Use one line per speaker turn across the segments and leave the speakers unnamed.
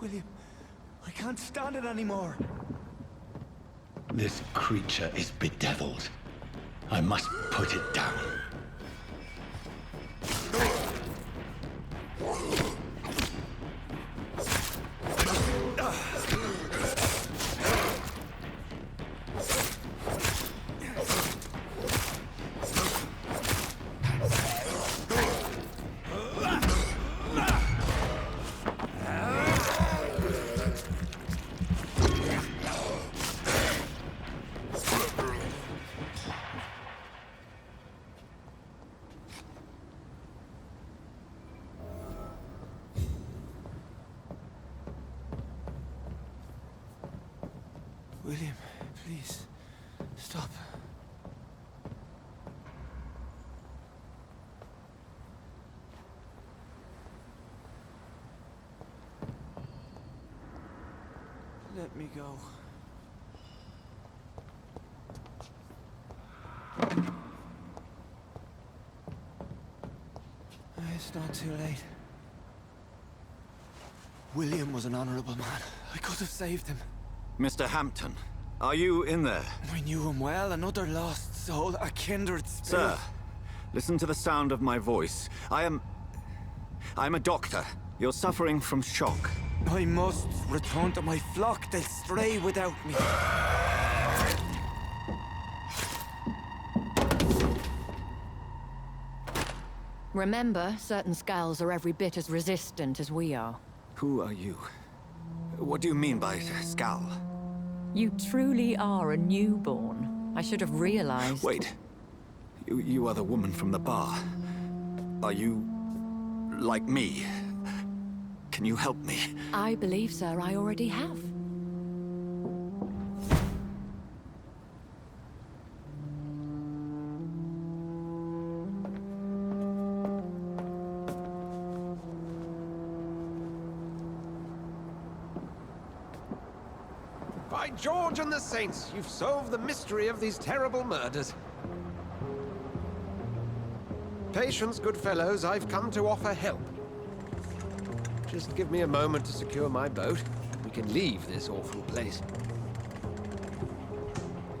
William, I can't stand it anymore.
This creature is bedeviled. I must put it down.
William, please, stop. Let me go. It's not too late. William was an honorable man. I could have saved him.
Mr. Hampton, are you in there?
I knew him well, another lost soul, a kindred spirit.
Sir, listen to the sound of my voice. I'm a doctor. You're suffering from shock.
I must return to my flock. They'll stray without me.
Remember, certain skulls are every bit as resistant as we are.
Who are you? What do you mean by Skal?
You truly are a newborn. I should have realized.
Wait. You are the woman from the bar. Are you... like me? Can you help me?
I believe, sir, I already have.
By George and the Saints, you've solved the mystery of these terrible murders. Patience, good fellows, I've come to offer help. Just give me a moment to secure my boat. We can leave this awful place.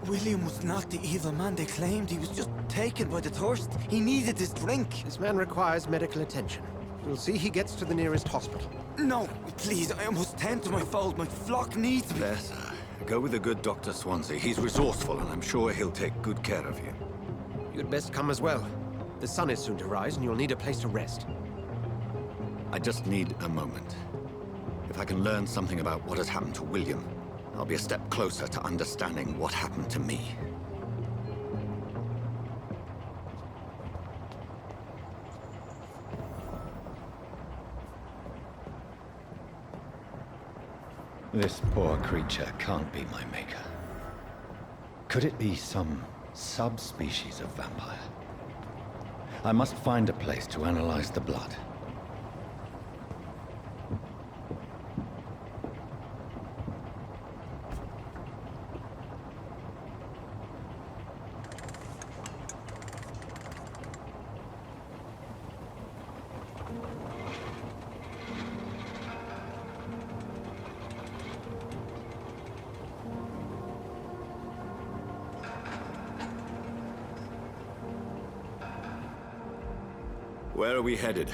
William was not the evil man they claimed. He was just taken by the thirst. He needed his drink.
This man requires medical attention. We'll see he gets to the nearest hospital.
No, please, I must tend to my fold. My flock needs me.
There, sir. Go with the good Dr. Swansea. He's resourceful, and I'm sure he'll take good care of you.
You'd best come as well. The sun is soon to rise, and you'll need a place to rest.
I just need a moment. If I can learn something about what has happened to William, I'll be a step closer to understanding what happened to me.
This poor creature can't be my maker. Could it be some subspecies of vampire? I must find a place to analyze the blood.
Where are we headed?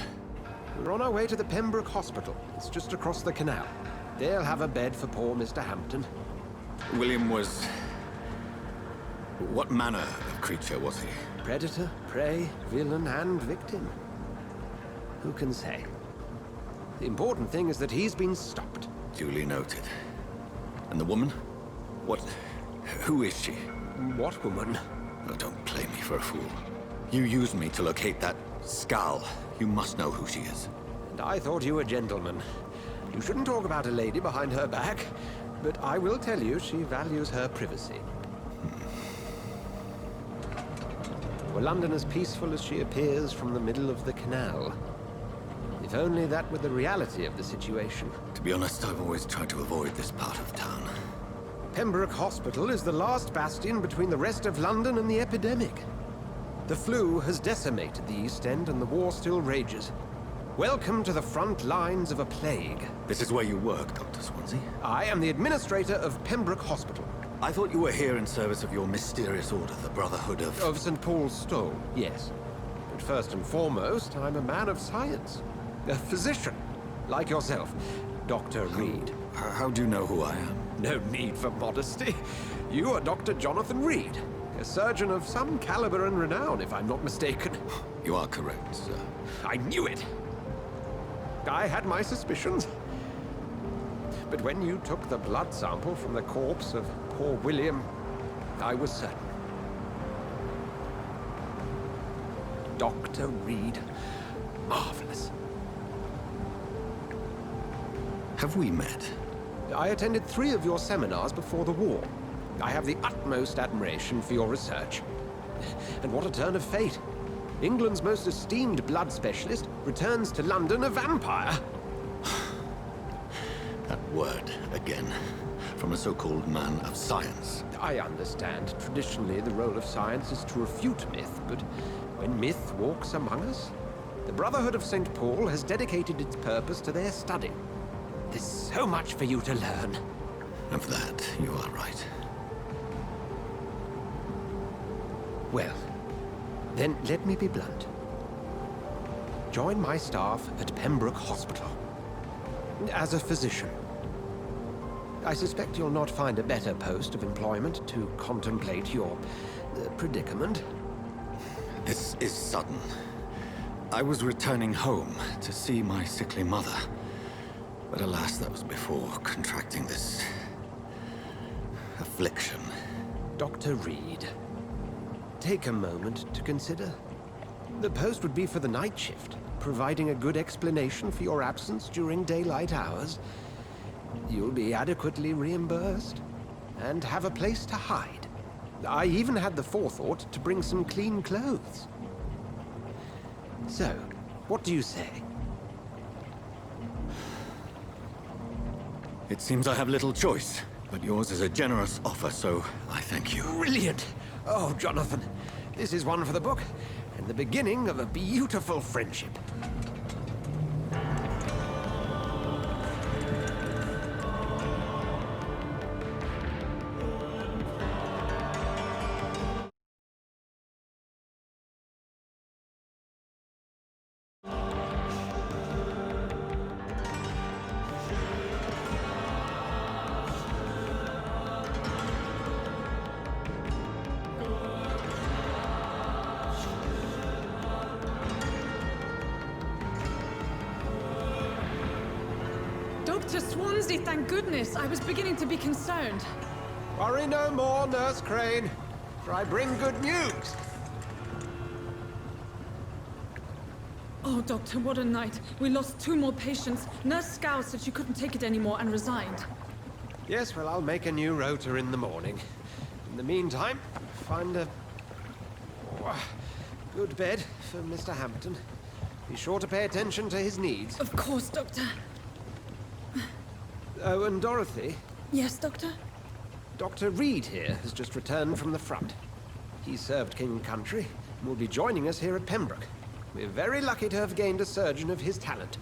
We're on our way to the Pembroke Hospital. It's just across the canal. They'll have a bed for poor Mr. Hampton.
William was... what manner of creature was he?
Predator, prey, villain, and victim. Who can say? The important thing is that he's been stopped.
Duly noted. And the woman? What... who is she?
What woman?
Oh, don't play me for a fool. You used me to locate that Skal. You must know who she is.
And I thought you a gentleman. You shouldn't talk about a lady behind her back, but I will tell you she values her privacy. Were London as peaceful as she appears from the middle of the canal? If only that were the reality of the situation.
To be honest, I've always tried to avoid this part of town.
Pembroke Hospital is the last bastion between the rest of London and the epidemic. The flu has decimated the East End and the war still rages. Welcome to the front lines of a plague.
This is where you work, Dr. Swansea?
I am the administrator of Pembroke Hospital.
I thought you were here in service of your mysterious order, the Brotherhood of...
Of St. Paul's Stole, yes. But first and foremost, I'm a man of science. A physician, like yourself, Dr. Reed.
How do you know who I am?
No need for modesty. You are Dr. Jonathan Reed, a surgeon of some caliber and renown, if I'm not mistaken.
You are correct, sir.
I knew it! I had my suspicions. But when you took the blood sample from the corpse of poor William, I was certain. Dr. Reed. Marvelous.
Have we met?
I attended 3 of your seminars before the war. I have the utmost admiration for your research. And what a turn of fate. England's most esteemed blood specialist returns to London a vampire.
That word, again. From a so-called man of science.
I understand. Traditionally, the role of science is to refute myth, but when myth walks among us, the Brotherhood of St. Paul has dedicated its purpose to their study. There's so much for you to learn.
Of that, you are right.
Well, then let me be blunt. Join my staff at Pembroke Hospital. As a physician. I suspect you'll not find a better post of employment to contemplate your predicament.
This is sudden. I was returning home to see my sickly mother. But alas, that was before contracting this... affliction.
Dr. Reed, take a moment to consider. The post would be for the night shift, providing a good explanation for your absence during daylight hours. You'll be adequately reimbursed, and have a place to hide. I even had the forethought to bring some clean clothes. So, what do you say?
It seems I have little choice, but yours is a generous offer, so I thank you.
Brilliant! Oh, Jonathan, this is one for the book, and the beginning of a beautiful friendship.
Dr. Swansea, thank goodness. I was beginning to be concerned.
Worry no more, Nurse Crane, for I bring good news.
Oh, Doctor, what a night. We lost 2 more patients. Nurse Scow said she couldn't take it anymore and resigned.
Yes, well, I'll make a new rota in the morning. In the meantime, find a good bed for Mr. Hampton. Be sure to pay attention to his needs.
Of course, Doctor.
Oh, and Dorothy,
Yes, Doctor?
Dr. Reed here has just returned from the front. He served King and Country and will be joining us here at Pembroke. We're very lucky to have gained a surgeon of his talent,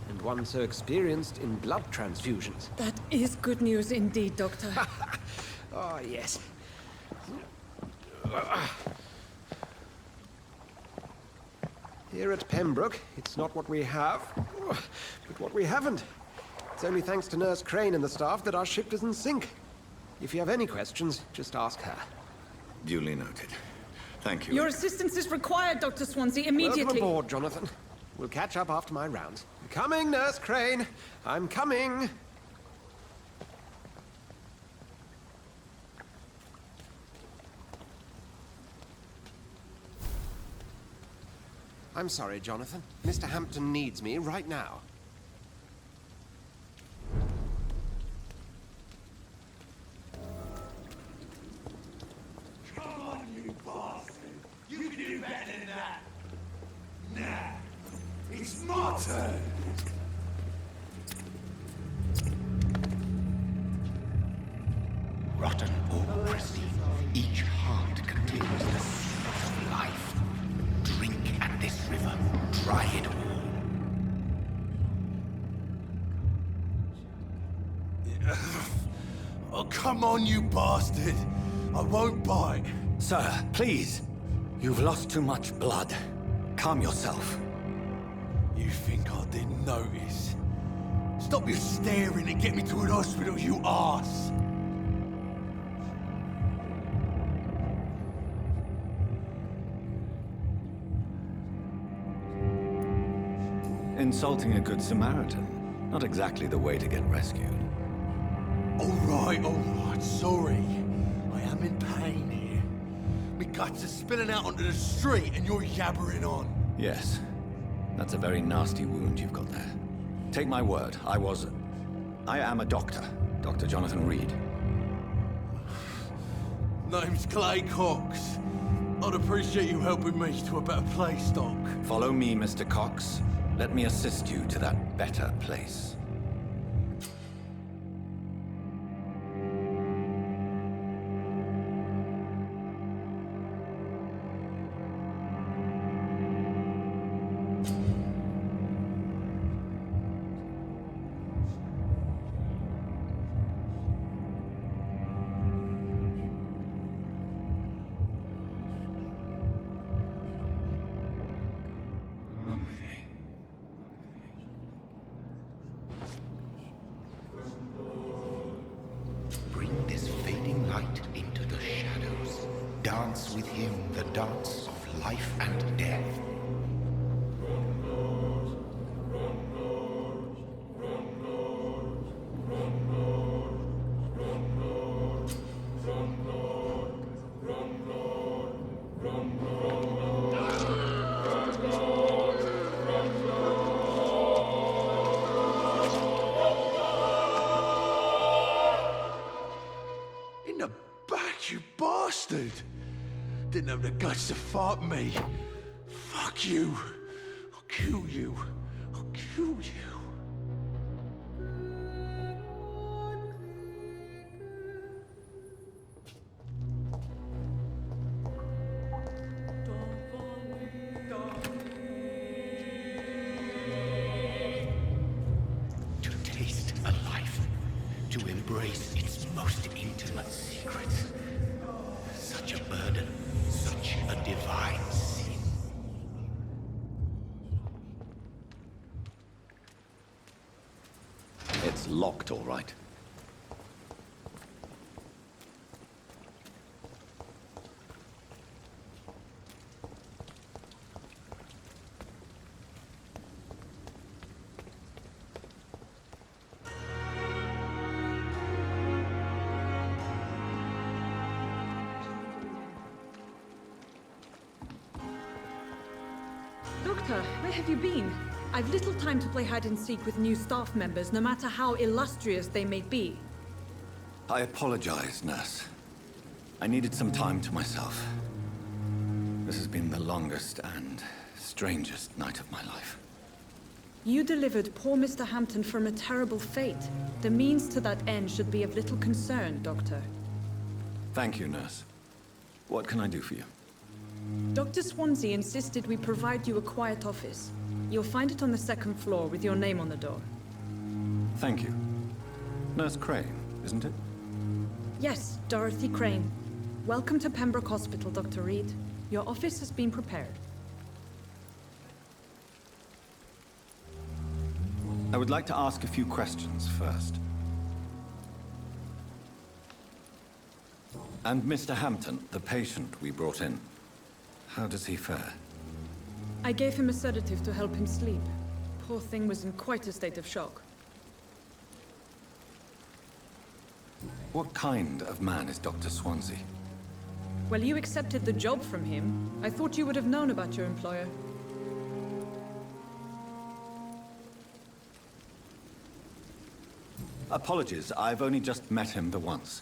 and one so experienced in blood transfusions.
That is good news indeed, Doctor.
Oh, yes. Here at Pembroke, it's not what we have, but what we haven't. It's only thanks to Nurse Crane and the staff that our ship doesn't sink. If you have any questions, just ask her.
Duly noted. Thank you.
Your assistance is required, Dr. Swansea, immediately.
Welcome aboard, Jonathan. We'll catch up after my rounds. Coming, Nurse Crane. I'm coming. I'm sorry, Jonathan. Mr. Hampton needs me right now.
Come on, you bastard! You can do better than that! Nah, it's my turn!
Rotten or pristine, each heart contains the seeds of life. Drink at this river, try it all.
Oh, come on, you bastard! I won't bite.
Sir, please. You've lost too much blood. Calm yourself.
You think I didn't notice? Stop your staring and get me to an hospital, you arse!
Insulting a good Samaritan. Not exactly the way to get rescued.
All right, sorry. I am in pain here. My guts are spilling out onto the street and you're yabbering on.
Yes. That's a very nasty wound you've got there. Take my word, I am a doctor. Dr. Jonathan Reed.
Name's Clay Cox. I'd appreciate you helping me to a better place, Doc.
Follow me, Mr. Cox. Let me assist you to that better place.
Bring this fading light into the shadows. Dance with him the dance of life and death.
In the back, you bastard! Didn't have the guts to fight me. Fuck you. I'll kill you. I'll kill you.
To taste a life, to embrace its most intimate secrets. Such a burden, such a divine sin.
It's locked, all right.
Doctor, where have you been? I've little time to play hide and seek with new staff members, no matter how illustrious they may be.
I apologize, nurse. I needed some time to myself. This has been the longest and strangest night of my life.
You delivered poor Mr. Hampton from a terrible fate. The means to that end should be of little concern, Doctor.
Thank you, nurse. What can I do for you?
Dr. Swansea insisted we provide you a quiet office. You'll find it on the second floor with your name on the door.
Thank you. Nurse Crane, isn't it?
Yes, Dorothy Crane. Welcome to Pembroke Hospital, Dr. Reed. Your office has been prepared.
I would like to ask a few questions first. And Mr. Hampton, the patient we brought in, how does he fare?
I gave him a sedative to help him sleep. Poor thing was in quite a state of shock.
What kind of man is Dr. Swansea?
Well, you accepted the job from him. I thought you would have known about your employer.
Apologies, I've only just met him the once.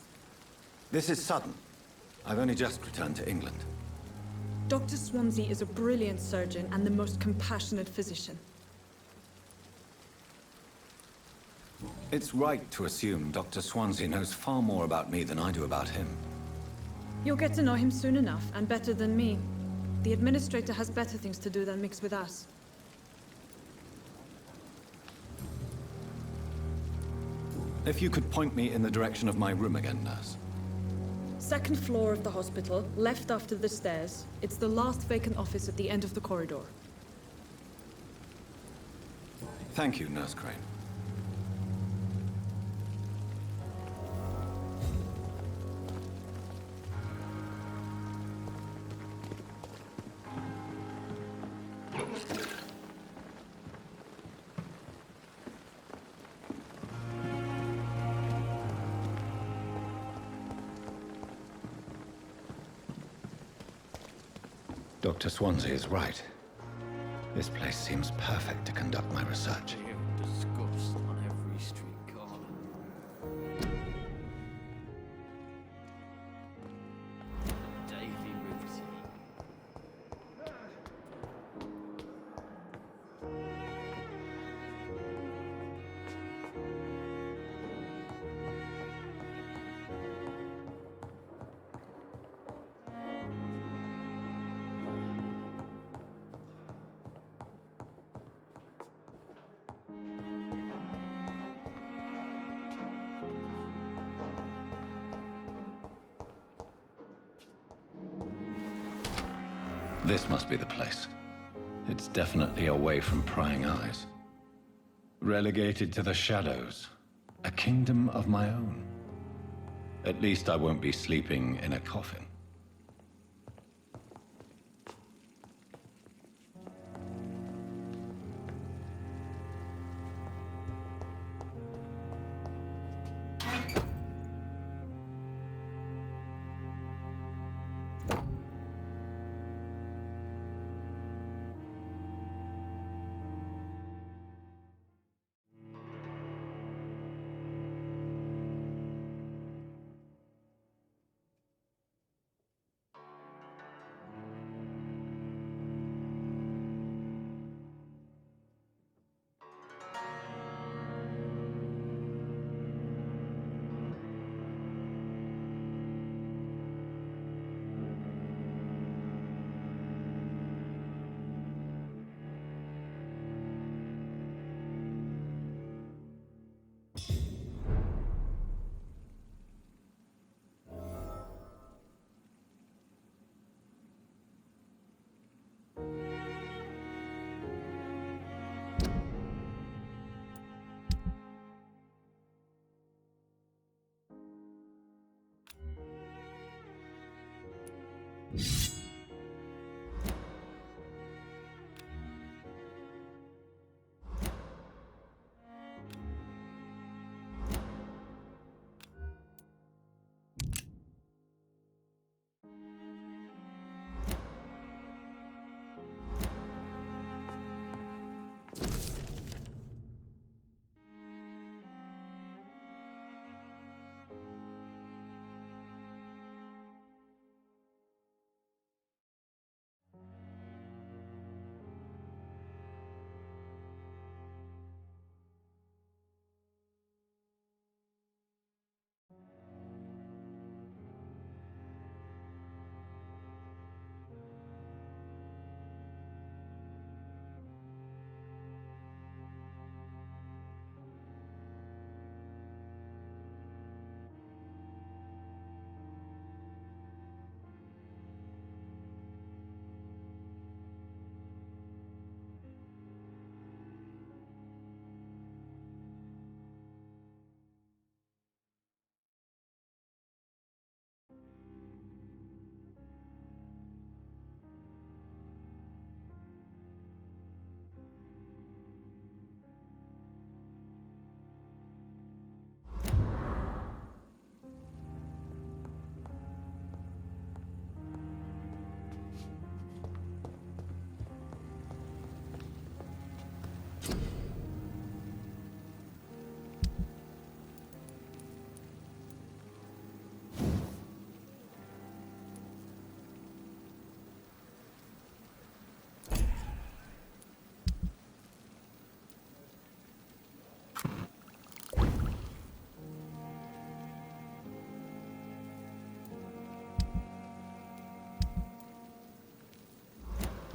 This is sudden. I've only just returned to England.
Dr. Swansea is a brilliant surgeon and the most compassionate physician.
It's right to assume Dr. Swansea knows far more about me than I do about him.
You'll get to know him soon enough, and better than me. The administrator has better things to do than mix with us.
If you could point me in the direction of my room again, nurse.
Second floor of the hospital, left after the stairs. It's the last vacant office at the end of the corridor.
Thank you, Nurse Crane. Dr. Swansea is right. This place seems perfect to conduct my research.
Disgust on every street corner. Davy Rivesy.
This must be the place. It's definitely away from prying eyes. Relegated to the shadows. A kingdom of my own. At least I won't be sleeping in a coffin.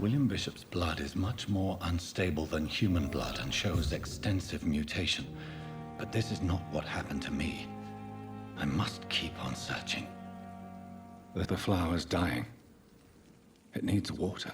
William Bishop's blood is much more unstable than human blood and shows extensive mutation. But this is not what happened to me. I must keep on searching. The flower's dying. It needs water.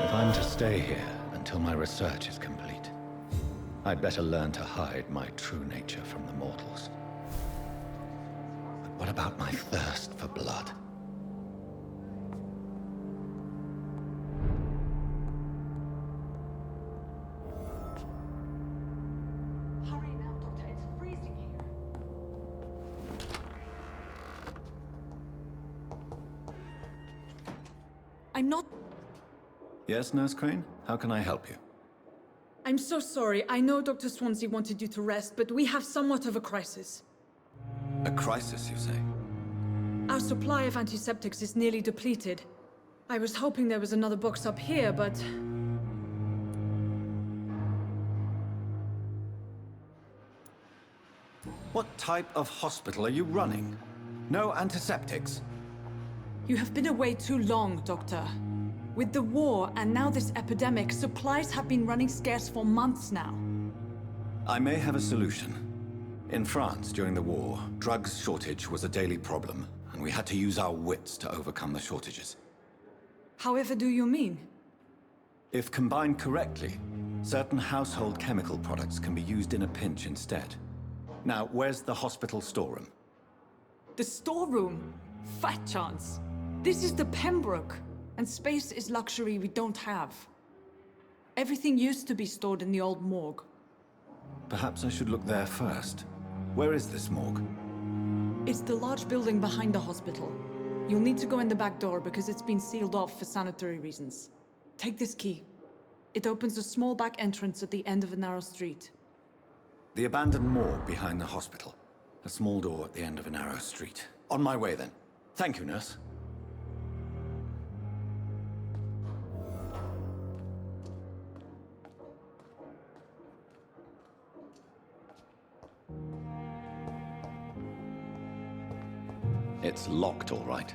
If I'm to stay here until my research is complete, I'd better learn to hide my true nature from the mortals. But what about my thirst for blood?
Hurry now, Doctor. It's freezing here. I'm not...
Yes, Nurse Crane? How can I help you?
I'm so sorry. I know Dr. Swansea wanted you to rest, but we have somewhat of a crisis.
A crisis, you say?
Our supply of antiseptics is nearly depleted. I was hoping there was another box up here, but...
What type of hospital are you running? No antiseptics?
You have been away too long, Doctor. With the war and now this epidemic, supplies have been running scarce for months now.
I may have a solution. In France, during the war, drugs shortage was a daily problem, and we had to use our wits to overcome the shortages.
However do you mean?
If combined correctly, certain household chemical products can be used in a pinch instead. Now, where's the hospital storeroom?
The storeroom? Fat chance. This is the Pembroke, and space is luxury we don't have. Everything used to be stored in the old morgue.
Perhaps I should look there first. Where is this morgue?
It's the large building behind the hospital. You'll need to go in the back door because it's been sealed off for sanitary reasons. Take this key. It opens a small back entrance at the end of a narrow street.
The abandoned morgue behind the hospital. A small door at the end of a narrow street. On my way then. Thank you, nurse. It's locked, all right.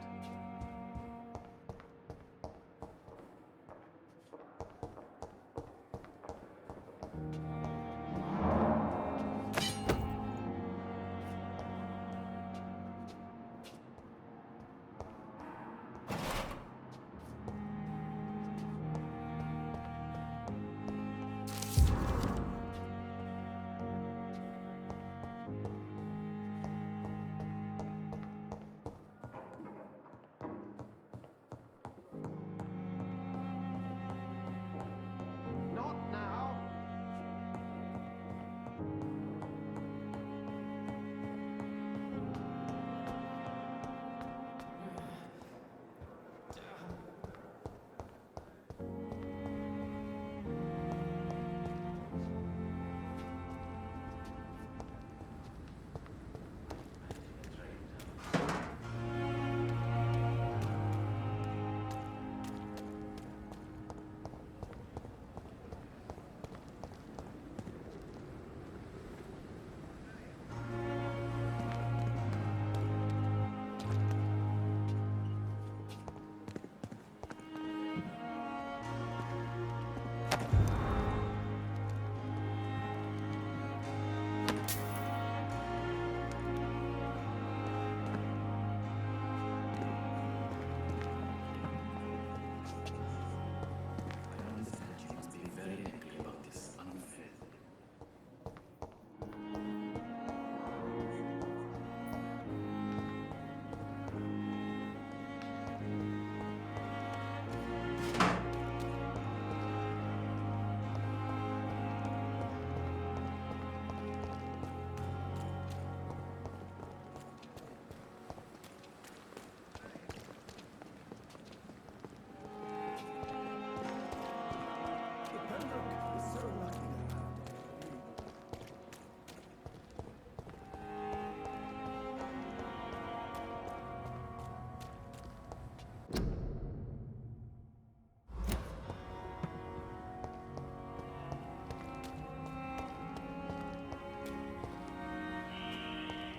Not now.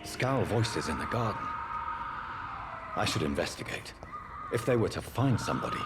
Scowl voices in the garden. I should investigate. If they were to find somebody.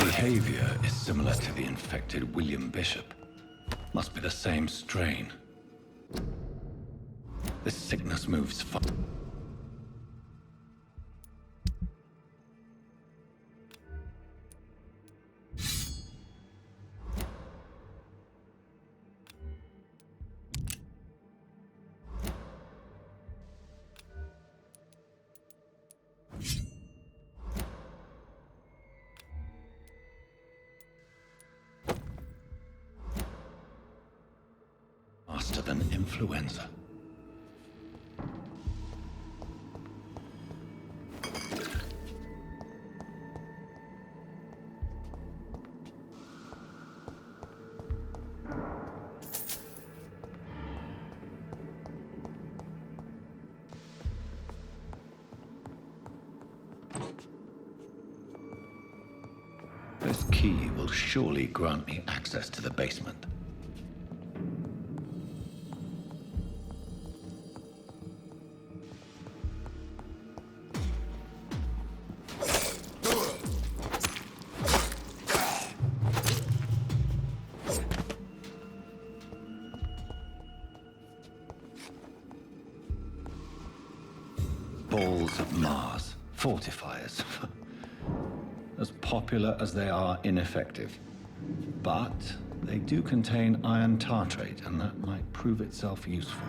behavior is similar to the infected William Bishop. Must be the same strain. This sickness moves fast. Faster than influenza. This key will surely grant me access to the basement. Balls of Mars, fortifiers. As popular as they are ineffective. But they do contain iron tartrate, and that might prove itself useful.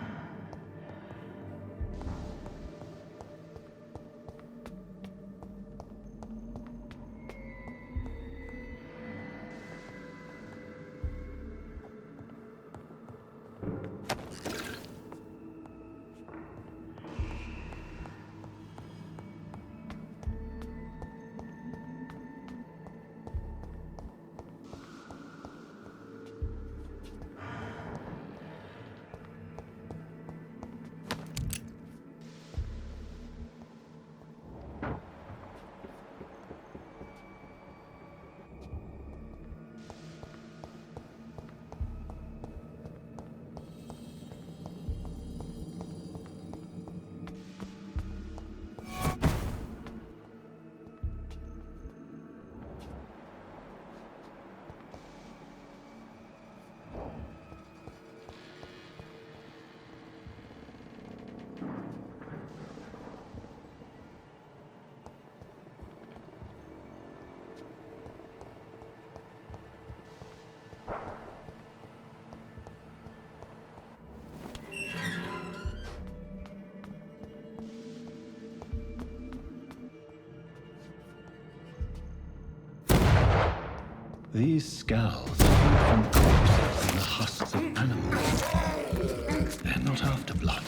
These scowls come from corpses and the husks of animals. They're not after blood.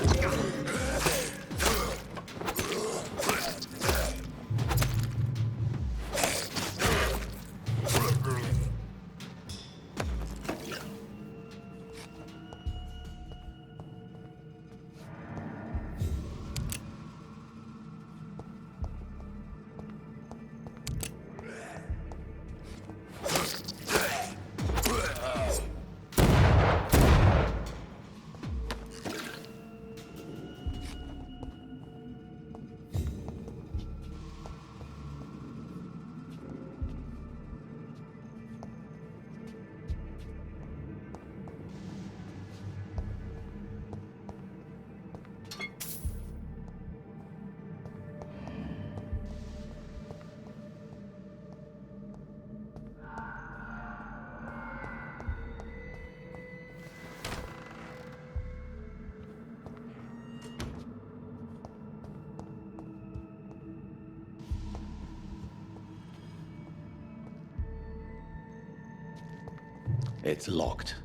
It's locked.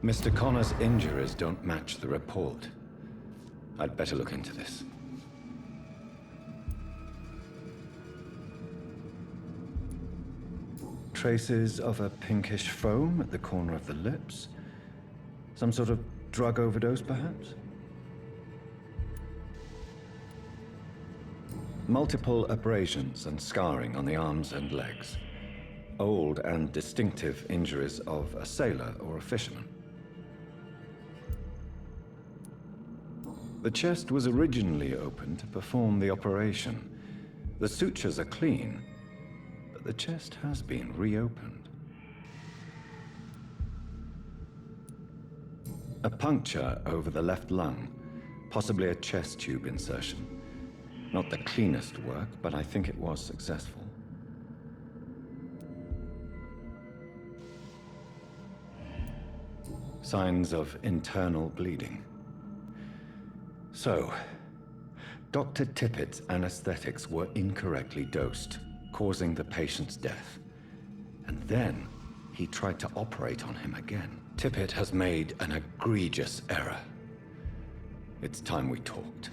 Mr. Connor's injuries don't match the report. I'd better look into this. Traces of a pinkish foam at the corner of the lips. Some sort of drug overdose, perhaps? Multiple abrasions and scarring on the arms and legs. Old and distinctive injuries of a sailor or a fisherman. The chest was originally opened to perform the operation. The sutures are clean, but the chest has been reopened. A puncture over the left lung, possibly a chest tube insertion. Not the cleanest work, but I think it was successful. Signs of internal bleeding. So, Dr. Tippett's anesthetics were incorrectly dosed, causing the patient's death. And then, he tried to operate on him again. Tippett has made an egregious error. It's time we talked.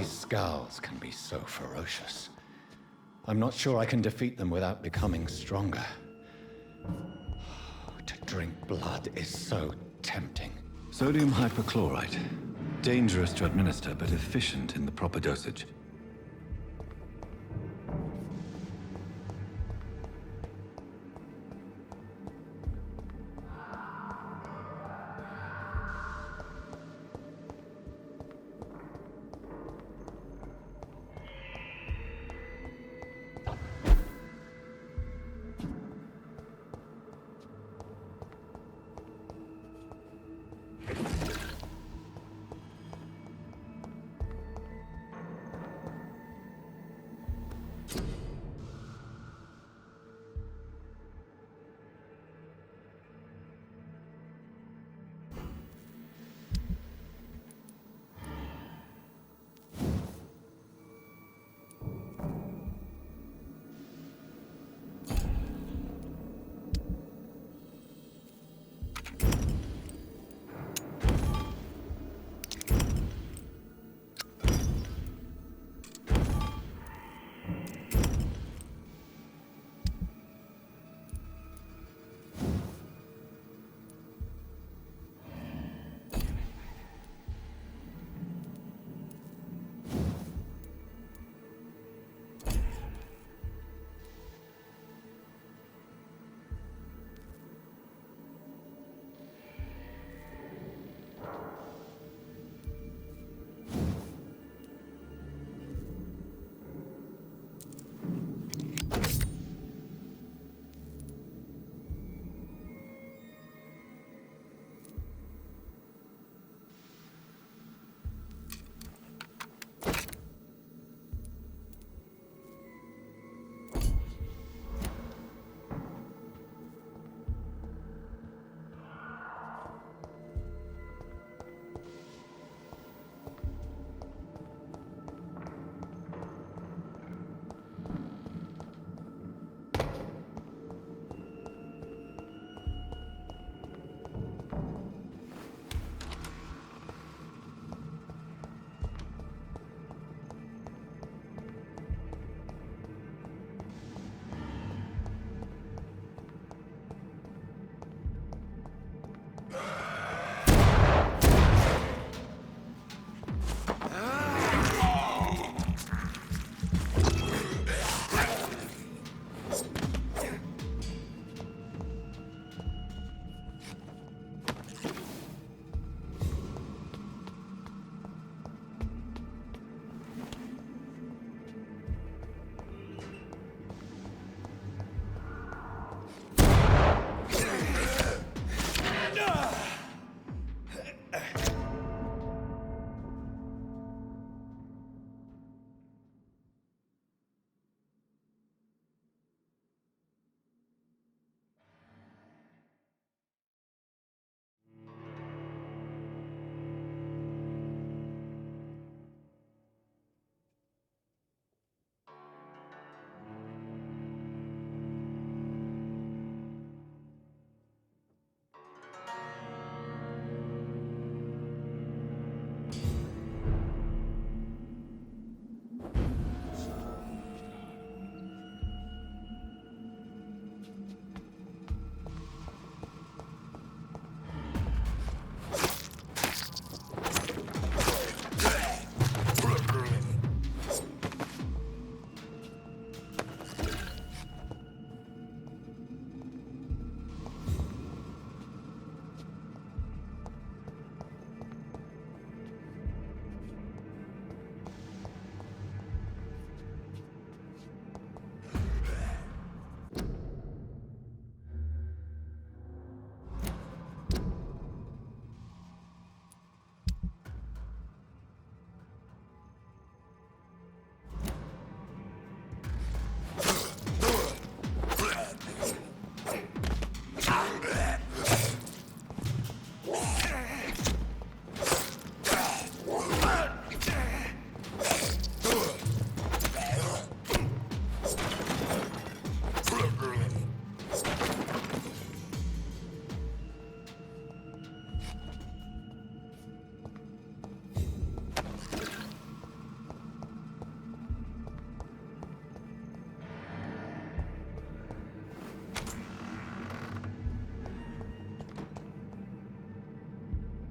Scowls can be so ferocious. I'm not sure I can defeat them without becoming stronger. To drink blood is so tempting. Sodium hypochlorite. Dangerous to administer, but efficient in the proper dosage.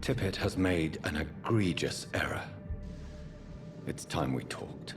Tippett has made an egregious error. It's time we talked.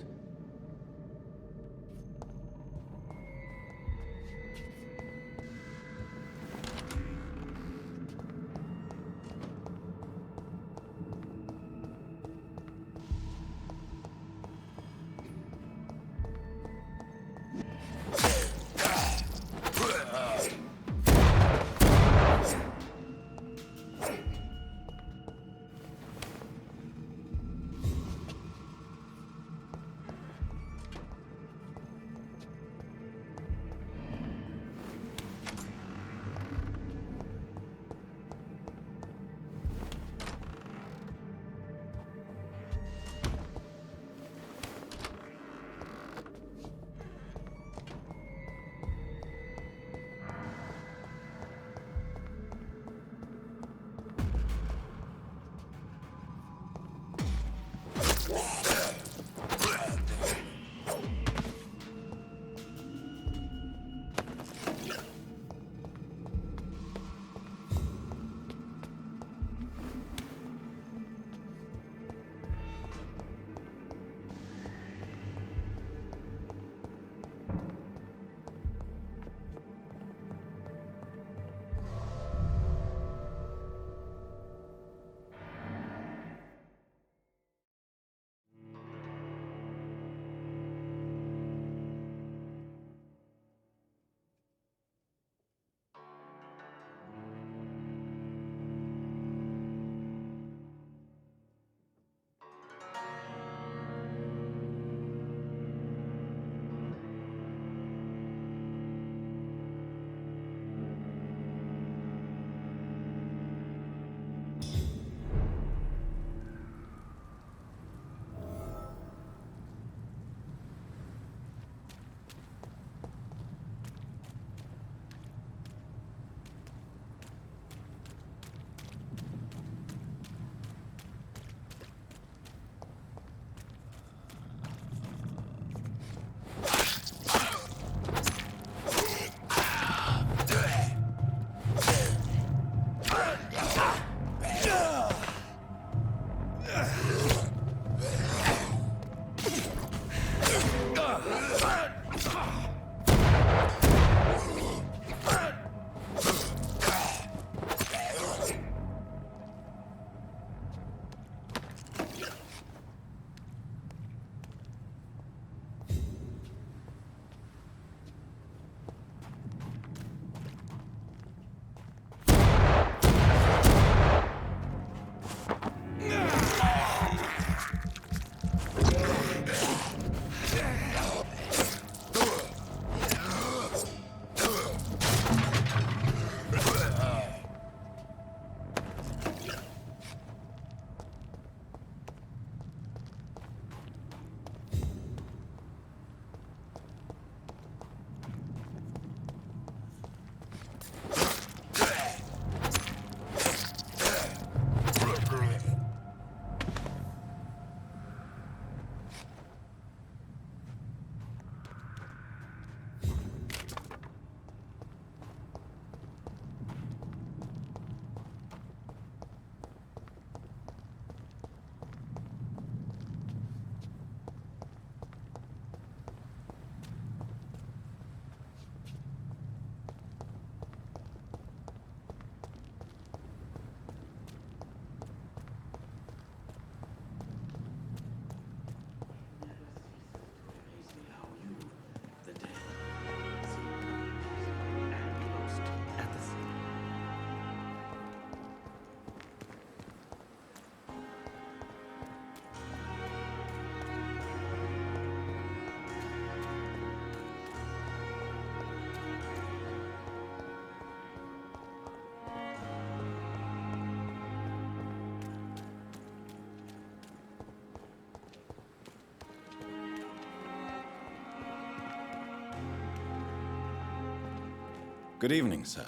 Good evening, sir.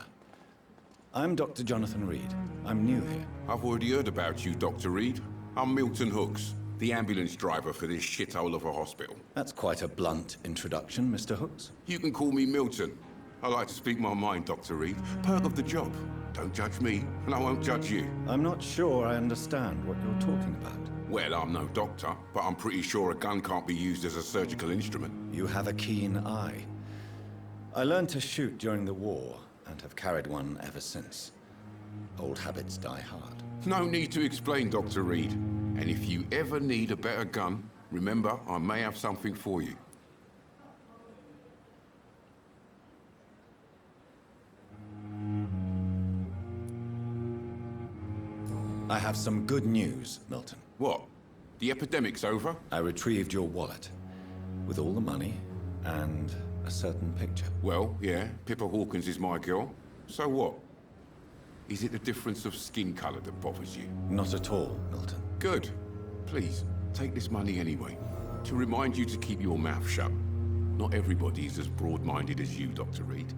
I'm Dr. Jonathan Reed. I'm new here.
I've already heard about you, Dr. Reed. I'm Milton Hooks, the ambulance driver for this shithole of a hospital.
That's quite a blunt introduction, Mr. Hooks.
You can call me Milton. I like to speak my mind, Dr. Reed. Perk of the job. Don't judge me, and I won't judge you.
I'm not sure I understand what you're talking about.
Well, I'm no doctor, but I'm pretty sure a gun can't be used as a surgical instrument.
You have a keen eye. I learned to shoot during the war, and have carried one ever since. Old habits die hard.
No need to explain, Dr. Reed. And if you ever need a better gun, remember, I may have something for you.
I have some good news, Milton.
What? The epidemic's over?
I retrieved your wallet, with all the money, and a certain picture.
Well, yeah, Pippa Hawkins is my girl. So what? Is it the difference of skin color that bothers you?
Not at all, Milton.
Good. Please, take this money anyway. To remind you to keep your mouth shut. Not everybody is as broad-minded as you, Dr. Reed.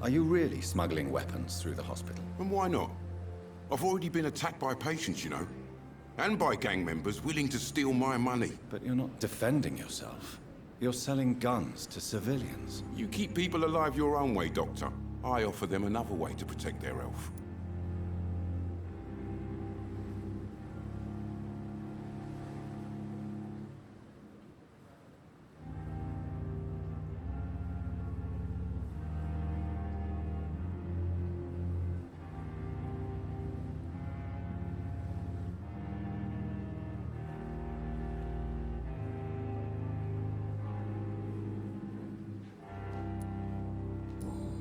Are you really smuggling weapons through the hospital?
And why not? I've already been attacked by patients, you know. And by gang members willing to steal my money.
But you're not defending yourself. You're selling guns to civilians.
You keep people alive your own way, Doctor. I offer them another way to protect their health.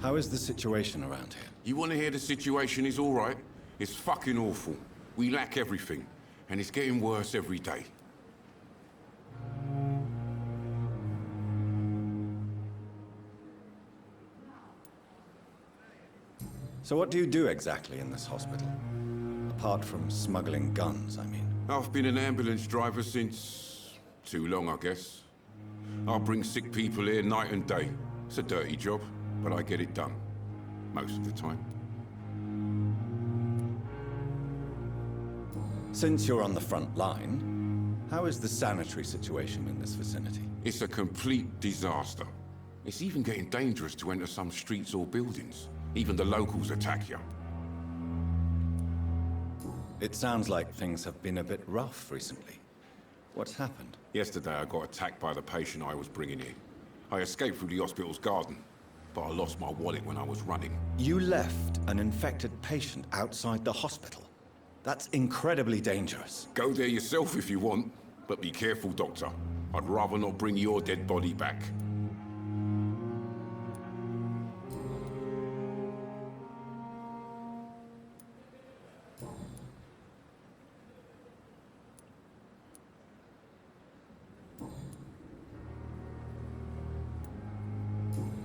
How is the situation around here?
You want to hear the situation is all right? It's fucking awful. We lack everything, and it's getting worse every day.
So what do you do exactly in this hospital? Apart from smuggling guns, I mean.
I've been an ambulance driver since... too long, I guess. I bring sick people here night and day. It's a dirty job, but I get it done. Most of the time.
Since you're on the front line, how is the sanitary situation in this vicinity?
It's a complete disaster. It's even getting dangerous to enter some streets or buildings. Even the locals attack you.
It sounds like things have been a bit rough recently. What's happened?
Yesterday I got attacked by the patient I was bringing in. I escaped through the hospital's garden, but I lost my wallet when I was running.
You left an infected patient outside the hospital? That's incredibly dangerous.
Go there yourself if you want, but be careful, Doctor. I'd rather not bring your dead body back.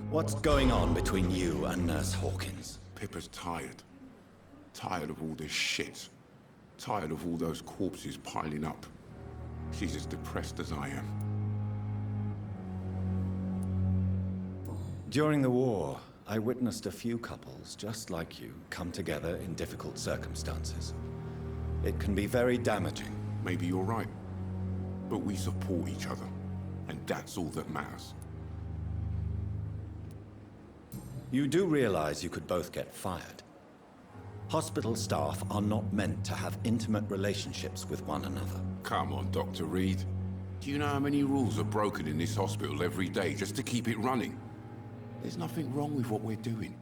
What's going on between you and Nurse Hawkins?
Pippa's tired. Tired of all this shit. Tired of all those corpses piling up. She's as depressed as I am.
During the war, I witnessed a few couples just like you come together in difficult circumstances. It can be very damaging.
Maybe you're right. But we support each other. And that's all that matters.
You do realize you could both get fired. Hospital staff are not meant to have intimate relationships with one another.
Come on, Dr. Reed. Do you know how many rules are broken in this hospital every day just to keep it running? There's nothing wrong with what we're doing.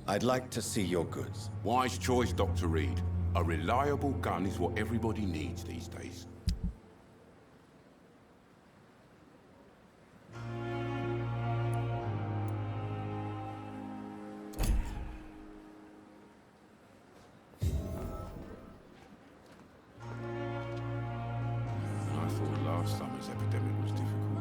I'd like to see your goods.
Wise choice, Dr. Reed. A reliable gun is what everybody needs these days. I thought last summer's epidemic was difficult.